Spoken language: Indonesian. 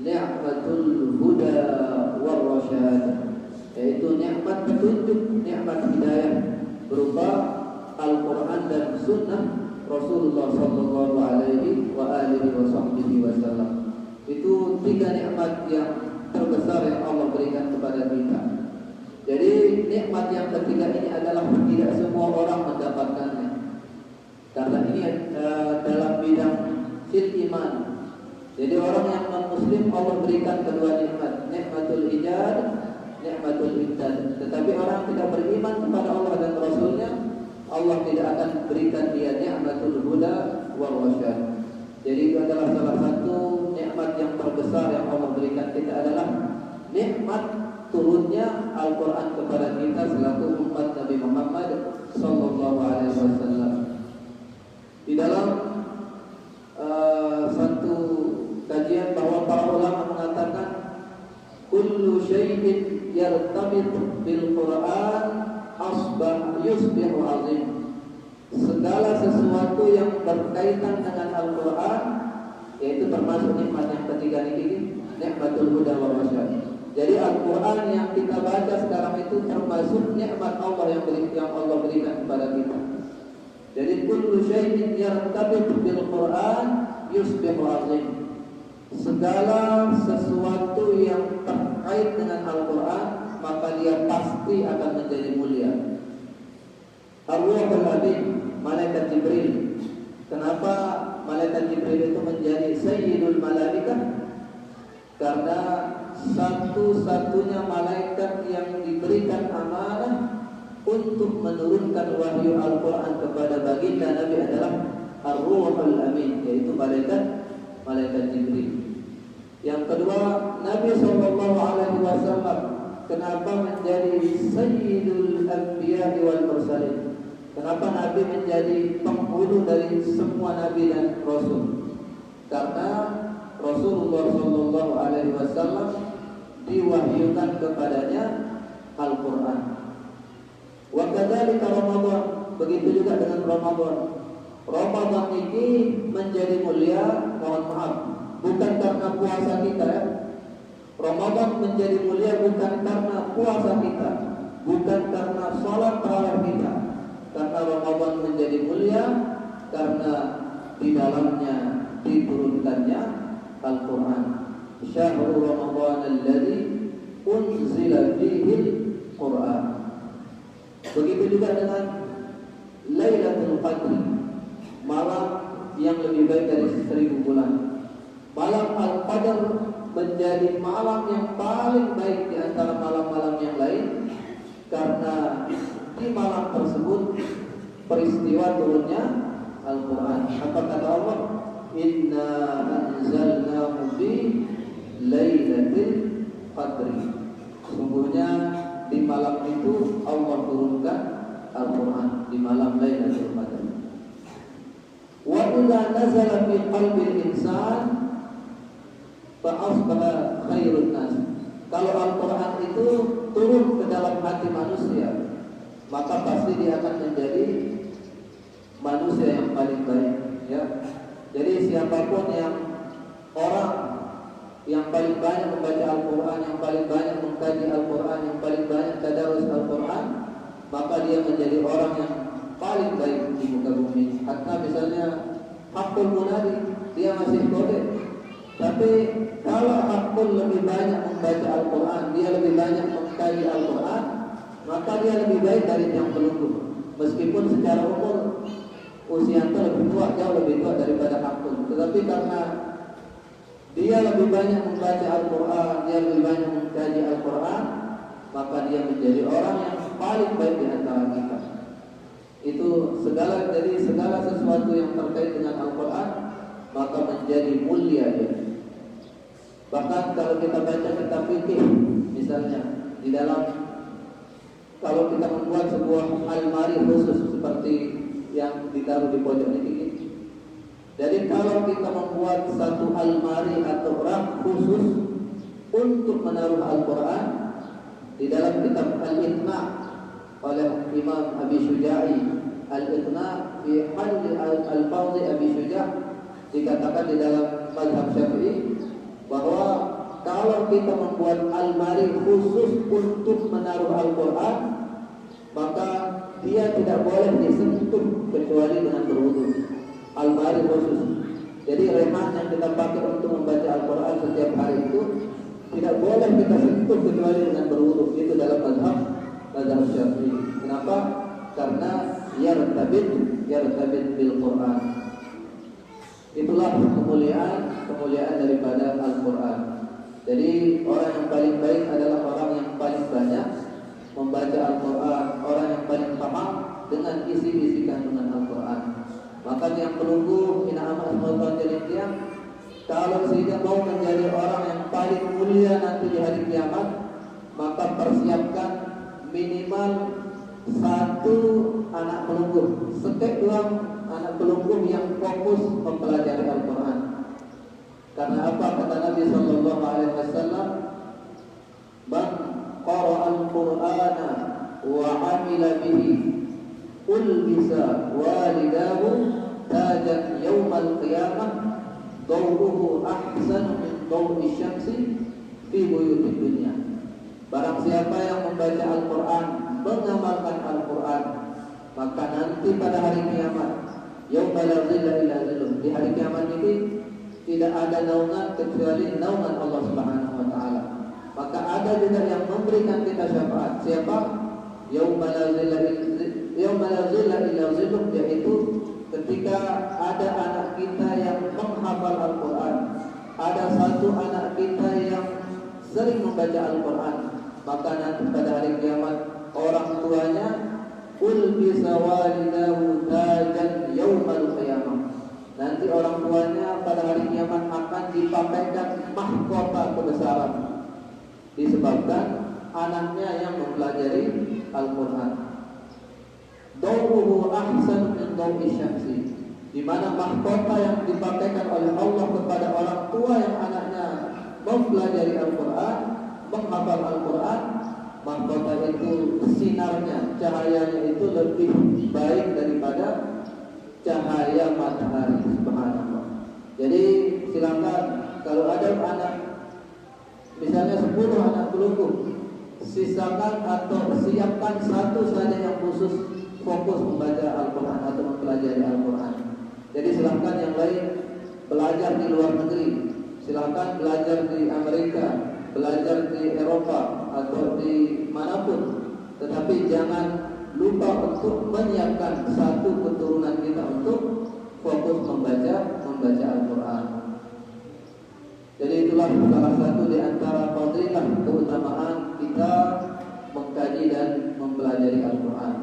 ni'matul huda war rasyad, yaitu nikmat petunjuk, nikmat hidayah berupa Al-Quran dan Sunnah Rasulullah Sallallahu Alaihi Wasallam. Itu tiga nikmat yang terbesar yang Allah berikan kepada kita. Jadi nikmat yang ketiga ini adalah tidak semua orang mendapatkannya. Karena ini dalam bidang fil iman. Jadi orang yang non-muslim Allah berikan kedua nikmat, nikmatul ijad, nikmatul imtad. Tetapi orang tidak beriman kepada Allah dan Rasulnya, Allah tidak akan berikan dia nikmatul huda wal rasyad. Jadi itu adalah salah satu nikmat yang terbesar yang Allah berikan kita adalah nikmat turunnya Al-Quran kepada kita selaku umat Nabi Muhammad Sallallahu Alaihi Wasallam. Di dalam satu kajian bahwa para ulama mengatakan kullu syai'in yartabit bil Quran asbah yusbihu azim. Segala sesuatu yang berkaitan dengan Al-Quran, yaitu termasuk nikmat yang ketiga ini, nikmatul huda wal rasyad. Jadi Al-Quran yang kita baca sekarang itu termasuk nikmat Allah yang Allah berikan kepada kita. Jadi kullu syai'in yartabit bil Quran yusbihu azim. Segala sesuatu yang terkait dengan Al-Quran, maka dia pasti akan menjadi mulia. Ar-Ruhul Amin, malaikat Jibril. Kenapa malaikat Jibril itu menjadi sayyidul malaikah? Karena satu-satunya malaikat yang diberikan amanah untuk menurunkan wahyu Al-Quran kepada baginda Nabi adalah Ar-Ruhul Amin, yaitu malaikat Jibril. Yang kedua, Nabi SAW kenapa menjadi Sayyidul Anbiya wal Mursalin? Kenapa Nabi menjadi penghulu dari semua Nabi dan Rasul? Karena Rasulullah SAW diwahyukan kepadanya Al-Quran. Wa kadzalika Ramadan, begitu juga dengan Ramadan. Ramadan ini menjadi mulia, mohon maaf, bukan karena puasa kita ya. Ramadan menjadi mulia bukan karena puasa kita, bukan karena sholat tarawih kita. Karena Ramadan menjadi mulia karena di dalamnya diturunkannya Al-Quran. Syahrul Ramadan alladzi unzila fihi Al-Quran. Begitu juga dengan Lailatul Qadri, malam yang lebih baik dari 1000 bulan. Malam Al-Qadar menjadi malam yang paling baik di antara malam-malam yang lain karena di malam tersebut peristiwa turunnya Al-Quran. Apa kata Allah? Inna anzalnahu fi Lailatul Qadri. Sungguhnya di malam itu Allah turunkan Al-Quran di malam Lailatul Qadri. Wa idza nazala fi qalbil insan fa asbaha khairun nas. Kalau Al-Quran itu turun ke dalam hati manusia, maka pasti dia akan menjadi manusia yang paling baik ya. Jadi siapapun yang orang yang paling banyak membaca Al-Quran, yang paling banyak mengkaji Al-Quran, yang paling banyak tadarus Al-Quran, maka dia menjadi orang yang paling baik di muka bumi. Hatta misalnya Hakul Munadi, dia masih boleh. Tapi kalau Hakul lebih banyak membaca Al-Quran, dia lebih banyak mengkaji Al-Quran, maka dia lebih baik dari yang pelunggu. Meskipun secara umur usianya lebih tua, jauh lebih tua daripada Hakul. Tetapi karena dia lebih banyak membaca Al-Quran, dia lebih banyak mengkaji Al-Quran, maka dia menjadi orang yang paling baik di antara kita. Itu jadi segala sesuatu yang terkait dengan Al-Quran maka menjadi mulia dia. Bahkan kalau kita baca kitab fikih misalnya, di dalam kalau kita membuat sebuah almari khusus seperti yang ditaruh di pojok ini. Jadi kalau kita membuat satu almari atau rak khusus untuk menaruh Al-Quran, di dalam kitab Al-Iqna oleh Imam Abi Syuja'i, Al-Iqna fi Halli Al-Fawzi Abi Syuja', dikatakan di dalam mazhab Syafi'i bahwa kalau kita membuat almari khusus untuk menaruh Al-Quran, maka dia tidak boleh disentuh kecuali dengan berwudu. Almari khusus. Jadi reman yang kita pakai untuk membaca Al-Quran setiap hari itu tidak boleh kita sentuh kecuali dengan berwudu. Itu dalam mazhab Syafi'i. Kenapa? Karena yartabit bil Quran. Itulah kemuliaan daripada Al-Quran. Jadi orang yang paling baik adalah orang yang paling banyak membaca Al-Quran, orang yang paling paham dengan isi kandungan Al-Quran. Maka yang pelunggu ina amat semua dia, kalau sehingga mau menjadi orang yang paling mulia nanti di hari kiamat, maka persiapkan minimal 1 anak pelunggu, sekian 2 anak pelunggu yang fokus mempelajari Al-Quran. Karena apa kata Nabi Sallallahu Alaihi Wasallam? Man qara'a al-Qur'ana wa 'amila bihi ulbisa walidahu tajan yaumal qiyamah dawuhu ahsan min dawi syamsi fi buyutid dunya. Barang siapa yang membaca Al-Quran, mengamalkan Al-Quran, maka nanti pada hari kiamat, yaumala la zilla illa zilluh, di hari kiamat ini tidak ada naungan kecuali naungan Allah Subhanahu wa taala. Maka ada juga yang memberikan kita syafaat. Siapa? Yaumala la zilla illa zilluh, yaitu ketika ada anak kita yang menghafal Al-Quran, ada satu anak kita yang sering membaca Al-Quran, maka nanti pada hari kiamat orang tuanya ulbisa walidahu tajan yaumal qiyamah. Nanti orang tuanya pada hari kiamat akan dipakaikan mahkota kebesaran disebabkan anaknya yang mempelajari Al-Quran. Dawuhu ahsan min dawi syamsi, di mana mahkota yang dipakaikan oleh Allah kepada orang tua yang anaknya mempelajari Al-Quran, menghafal Al-Quran, mahkota itu sinarnya, cahayanya itu lebih baik daripada cahaya matahari. Subhanallah. Jadi silakan kalau ada anak, misalnya 10 anak pelunggu, sisakan atau siapkan 1 saja yang khusus fokus membaca Al-Quran atau mempelajari Al-Quran. Jadi silakan yang lain belajar di luar negeri, silakan belajar di Amerika, belajar di Eropa atau di manapun, tetapi jangan lupa untuk menyiapkan 1 keturunan kita untuk fokus membaca Al-Quran. Jadi itulah salah satu di antara fadilah keutamaan kita mengkaji dan mempelajari Al-Quran.